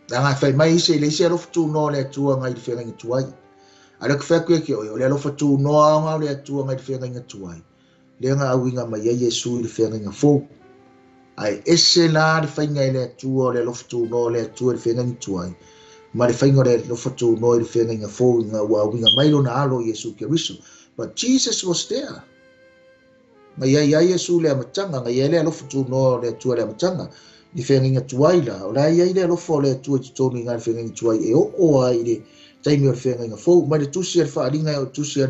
danga fa mai se le se lo fatu no le tua ngai fe ngai tuai ala ka fa ku ki o le lo fatu no nga le tua ngai fe ngai tuai le nga winga mai Yesu le fe ngai fo ai ese la de fainga ele tua le loftu no le tua de fenga tuai ma de fainga le loftu no de fenga fo nga wa winga mailo na alo Yesu Keriso but Jesus was there ma ya Yesu le matanga nga ele loftu no le tua le matanga de fenga tuai la ola ya ile lofo le tua tonu nga fenga tuai e o ai de taimi o fenga fo ma de tusi el faringa o tusi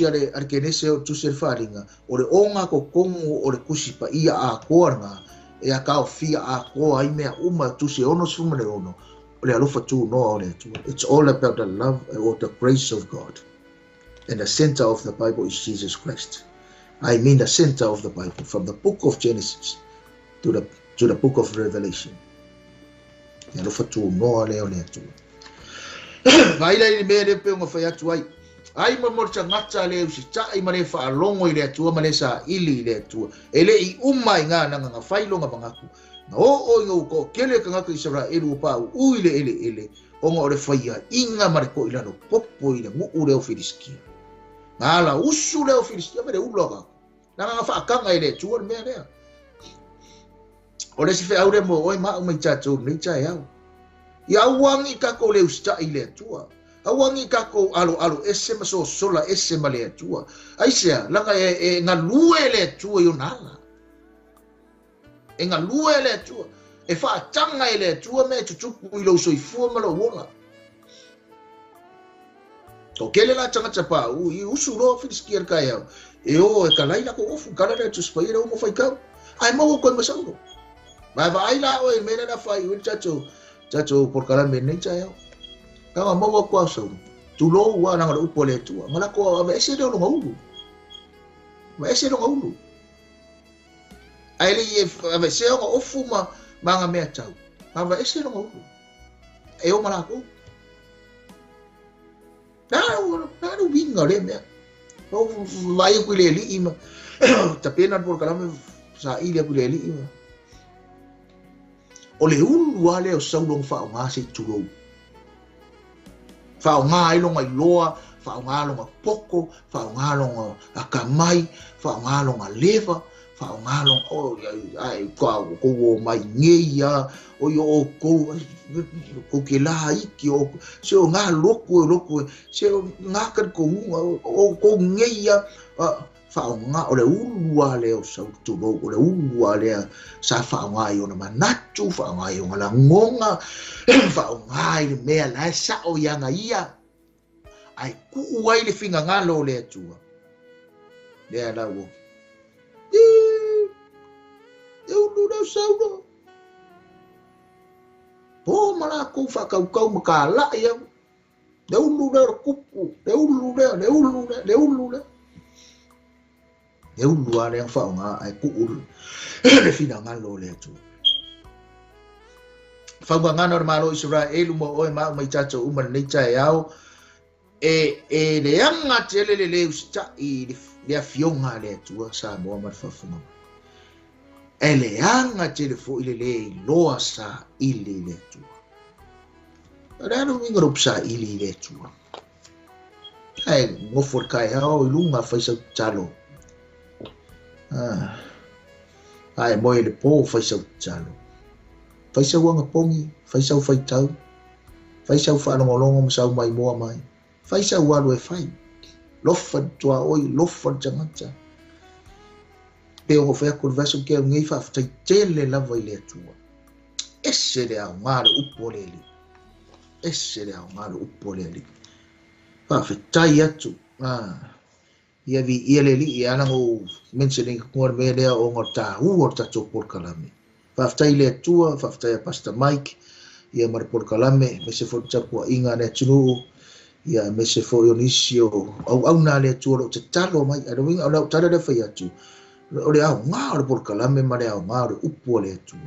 ale arkenese o tusi el faringa o le onga ko kongu o le kusipa ia a koanga e a kao fia a koa I mea uma tusi ono sumane ono o le alofa tu no o le tu. It's all about the love or the grace of God and the center of the Bible is Jesus Christ. I mean the center of the Bible from the book of Genesis to the book of Revelation. Le alofa tu no o le tu. Vai lai me le pe ngo fa atu ai ai mo ngata le usi tai mare fa longo ile atu male sa ili ile atu ele I umai nga nga failo nga bangaku na o ngo ko kele ka ngaka Isaraelu pa u ile o ngo le faia inga mare ko ila no popo ile ngu ure o filiskia ngala usu le o filiskia mere uloga nga fa kanga ile atu me le o le si fe aure mo oi ma mai chacho ni cha ya ia wangi kako le usta ile tua awangi kako alo ese maso sola ese male tua aisia langa e ngalue le tua yonala e ngalue le tua e fa tanga ile tua me tutupu ilo so ifu malo wona to kele la tanga chapa u usuro fiskier kaya e o e kalai la ko ofu kala le tu spaire o mo fai ka ai mo ko masauro vai la o e mena na fai u chacho por kala mena chaya kama mo ko so tu lo wa na upo le tua ngala ko ave ese do ngulu ma ese do ngulu ai le ave se o ofuma manga me tau ave ese do ngulu e o mala ko na winga le me o vai ku le li ima tapena por kala me sa ile ku le li ima o le ulu ale o saulong whaonga se turou. Whaonga ai longa iloa, whaonga longa poko, whaonga longa akamai, whaonga longa leva, whaonga longa ai ko mai ngeia, o yo ko ke la iki o se o ngā loko se o ngā kan ko o ngeia whaonga o le ulua leo sau turo o le ulua lea sa whaonga i ona manatu whaonga i ona ngonga whaonga i le mea lai sa o yanga ia ai ku ai le finga ngalo le atua lea la wo e ulu na sau po mala ko whakaukau makala ia le ulu na kupu le ulu na e ulu ale ang whaonga ai kuul le fina ngalo le atu. Faugagana o Malo Isaraelu mo oe mau mai tato umana nei tae au e le anga te le usta i le afionga le atua sa moa marfafunga. E le anga te le fo i le loa sa ili le atua. Rano ingarup sa ili le atua. Ai ngofor kai au ilunga faisau talo. Ai moe le po faisau talo. Faisau anga pongi, faisau faitau. Faisau whanongolongo masau mai moa mai. Faisau walu e fai. Lofan tua oi, lofan tangata. Peo ngo whea kuru vaso kia ngei whaftai tele lava i le atua. Ese le au ngāre upo le li. Ese le au ngāre upo le li. Whaftai atu. Ia vi ia le li i anango mentioning kuar me lea o ngor tahu o tato porkalame. Whaftai le atua, whaftai a Pastor Mike. Ia mara porkalame, me se fo tapua inga ne tunu. Ia me se fo Ionisio. Au na le atua lo te talo mai. Ada winga au nau tada le whai atu. O le au ngā o le porkalame ma le au ngā o le upo le atua.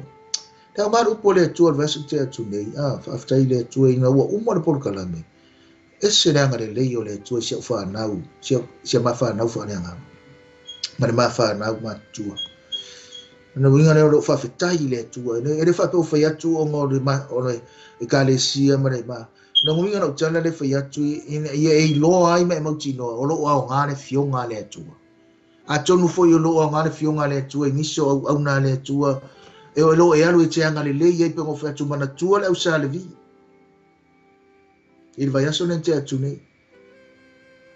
Le au ngā o upo le atua, vasa te atu nei. Whaftai le atua inga ua umo le porkalame. Ese le anga le leo le atua sia whanau. Sia ma whanau whanau. Ma le ma whanau ma tua. Na winga le o whawhetai le atua. E le whapeo whai atu o ngō le ma o le ekalesia ma le ma. Na winga na utana le whai atu ia e loa ai ma e mauti noa. O lo au ngā le fionga le atua. A tonu foi o lo au ngā le fionga le atua. I niso au nā le atua. E o lo e alu e te anga le lei e pe ngō whai atu mana tua le au sa le vi. Il vai aso nente atu nei.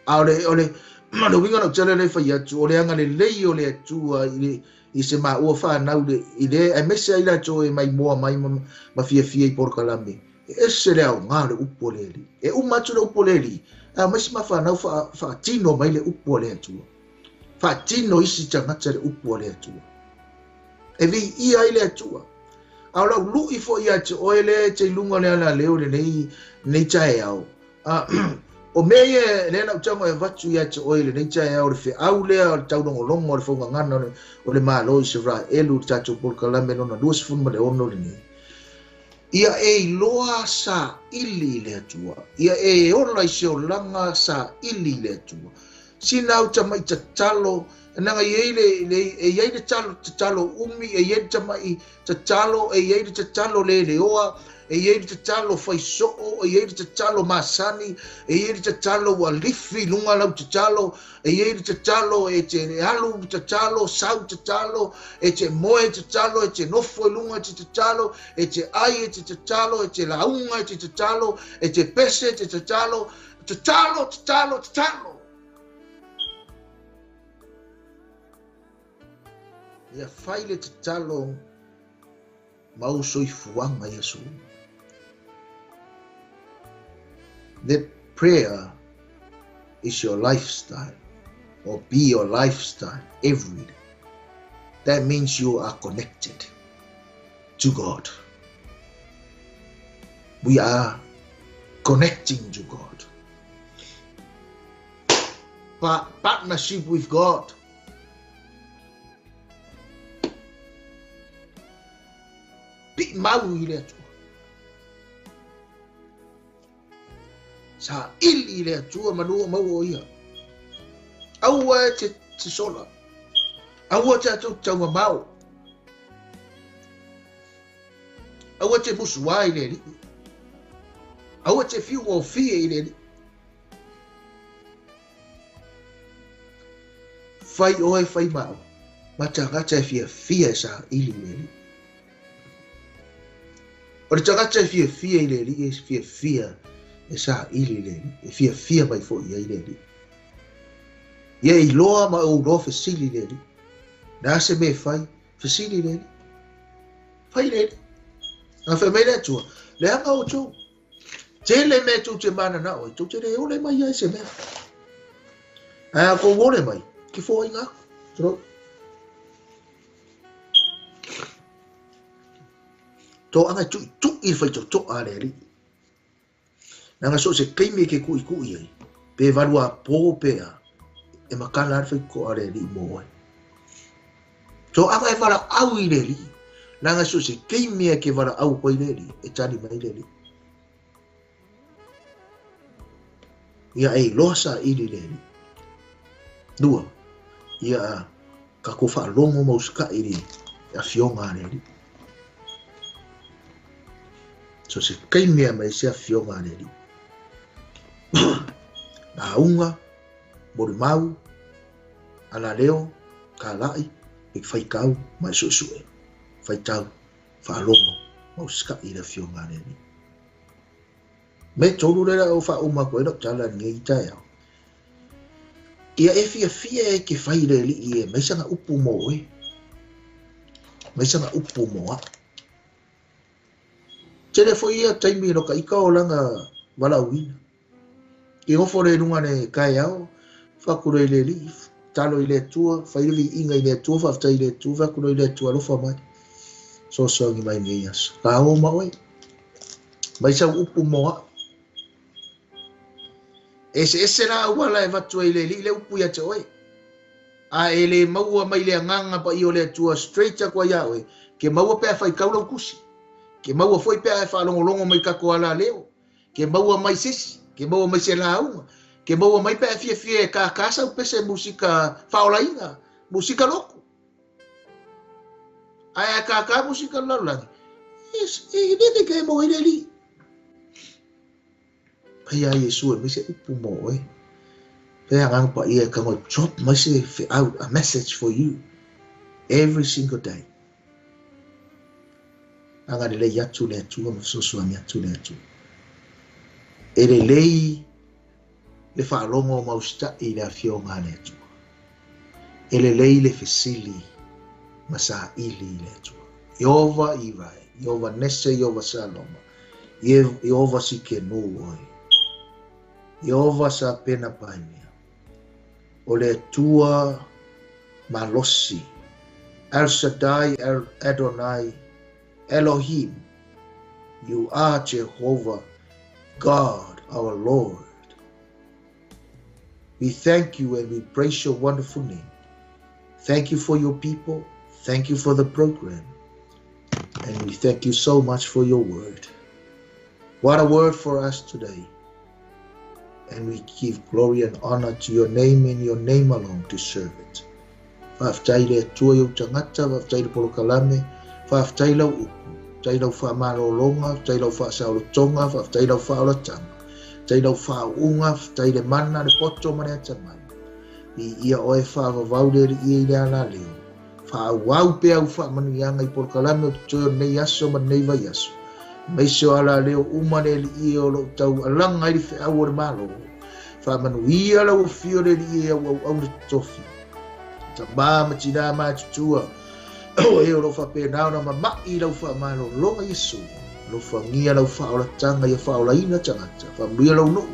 Ole mano winga no tele le fai atu ole anga le lei ole atua i se ma ua whanau le i le ai mese ai la to e mai moa mai ma fia i porkalame. E se le au ngā le upo le li. E umatu le upo le li. A mese ma whanau whaatino mai le upo le atua. Whaatino isi tangata le upo le atua. E vi i ai le atua. Au lau lui fo i atu oele te lunga le ala leo le nei tae au. O mea le na utanga e vatu i atu oele nei tae au le fe au lea o le taunongo longo o le Faugagana o le Malo Isaraelu tato porkalame nona 2 le ono le nei. Ia e loa sa ili le atua. Ia e ola i se o langa sa ili le atua. Sina au tamai tatalo nanga yele yele talo umi yele tamai talo yele talo le oa yele talo faiso yele talo masani yele talo walifi lunga lau talo yele talo e te alu talo sau talo e te moe talo e te nofo lunga talo e te ai talo e te launga talo e te pese talo. Ia faile te talo mau soifuanga Yesu. That prayer is your lifestyle or be your lifestyle every day. That means you are connected to God. We are connecting to God. Partnership with God. Pi mau i le atua. Sa ili i le atua manua mau o ia. Aua te sola. Aua te atu taunga mau. Aua te musua i le li. Aua te fiu o fia i le li. Fai oe fai mao. Ma tagata e fia e sa ili le li. O le tagata e fia i le li e fia e sa ili le li. E fia mai fo i le li. Ia i loa ma o loa fesili le li. Na se me fai fesili le li. Fai le li. Nga fe mele atua. Le anga o tau. Te le me tu te mana na oi. Tu te le ole mai ai se mea. Aia ko wole mai. Ki fo inga. Tro. To anga tu il fai to ale li. Nanga so se keime ke kui ai. Pe valua po pe a. E makana ar fai ko ale li mo ai. To anga e fala au i le li. Nanga so se keime ke vala au ko i le li. E tani mai le li. Ia e losa i le li. Dua. Ia ka ko fa longo mo ska i li. A fionga le li. So se keime mai se a fionga le li. Na unga, mori mau, ala leo, ka lai, e fai kau, mai susue, fai tau, fa longo, mau ska i la fionga le li. Me tolu le la o fa uma koe no tala ngai tai au. Ia e fia e ke fai le li e, mai sanga upu mo e. Mai sanga upu mo a. Tele fo ia taimi no ka ika o langa wala uina. Ki ofo le nunga ne kai au, whakuro i le li, talo i le tua, whairewi inga i le tua, whafta i le tua, whakuro i le tua, lofa mai. So ngi mai ngi aso. Ka o maoi. Mai sa upu moa. Ese la wala e watu i le upu ia te oi. A ele maua mai le nganga pa i o le tua straight a kwa iawe, ke maua pea whai kaula kusi. Ke maua foi pea e whalongolongo mai kako ala leo. Ke maua mai sisi. Ke maua mai se launga. Ke maua mai pea fia e ka kasa upese musika whaolainga. Musika loko. Ai ka musika laulangi. E nene ke mo ile li. Pai ai Yesu me se upu mo e. Pea ngang pa ia ka ngoi drop mai se out a message for you. Every single day. Anga le yatu le atu ma soso ami atu le atu. E le lei le whaalongo mausta i le fionga le atu. E le lei le fesili ma sa ili le atu. Iova irai, Iova nese, Iova saloma. Iova si ke no oi. Iova sa pena painia. O le tua malosi. El Shaddai, El Adonai, Elohim, you are Jehovah, God, our Lord. We thank you and we praise your wonderful name. Thank you for your people. Thank you for the program. And we thank you so much for your word. What a word for us today. And we give glory and honor to your name and your name alone to serve it. Whaftaile tua iu tangata, whaftaile polokalame, whaftaile upu, whaftaile whamalolonga, whaftaile whasaulotonga, whaftaile whaolatanga, whaftaile whaunga, whaftaile mana, le poto mane atamai. I ia oe whaavavaule i ile ala leo. Whaawau pea u whaamanuianga i polokalame o tutoyo nei aso ma nei vai aso. Meisio ala leo umane li o lo tau alanga i fe au o le malo. Whaamanuia la o fio le li au au le tofi. Ta mama tina ma tutua. O e o lo whapena na ma i lau whaamalo longa Yesu. Lo whangia lau whaola tanga i whaola ina tangata. Whamuia lau no.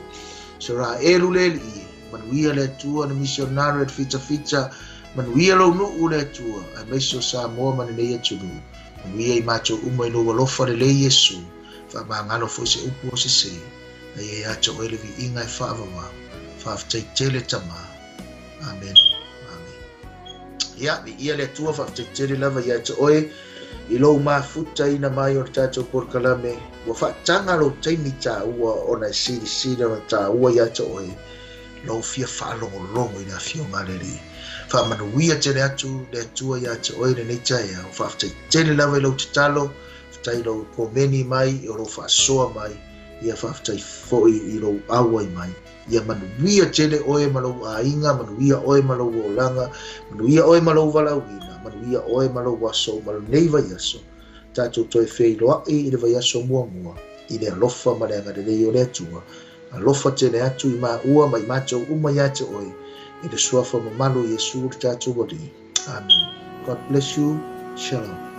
Isaraelu le li. Manuia le tua na misionaro et fita. Manuia lau no le tua. A meisio sa moa mani nei atunu. Manuia i macho uma i no walofa le Yesu. Whamangalo fo se upu o se se. E ato ele vi inga e whaavawa. Whaaftaitele tama. Amen. Ia, ia le tua whaaftaitele lava ia ato oe. I lou mafuta ina mai o tato porkalame. Wa whaatanga lo taimi tā ua o na siri na tā ua ia ato oe. Lou fia whaalongolongo ina fionga le li. Whaamanuia tele atu le tua ia ato oe le nei tae au. Whaaftaitele lava i lou tatalo. tai lo komeni mai o lo whaasoa mai ia whaftai foi i lo awai mai ia manuia tele oe malau a inga manuia oe malau o langa manuia oe malau walauina manuia oe malau waso malau neiva yaso tatou toi fei loa i le vai aso mua mua i le alofa ma le agalelei o le atua alofa tele atu i maua mai matou uma ia te oe i le suafa mamalu Iesu le tatou wali. Amen. God bless you. Shalom.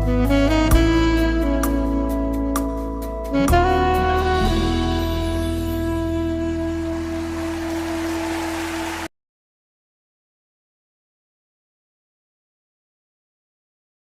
Mm-hmm.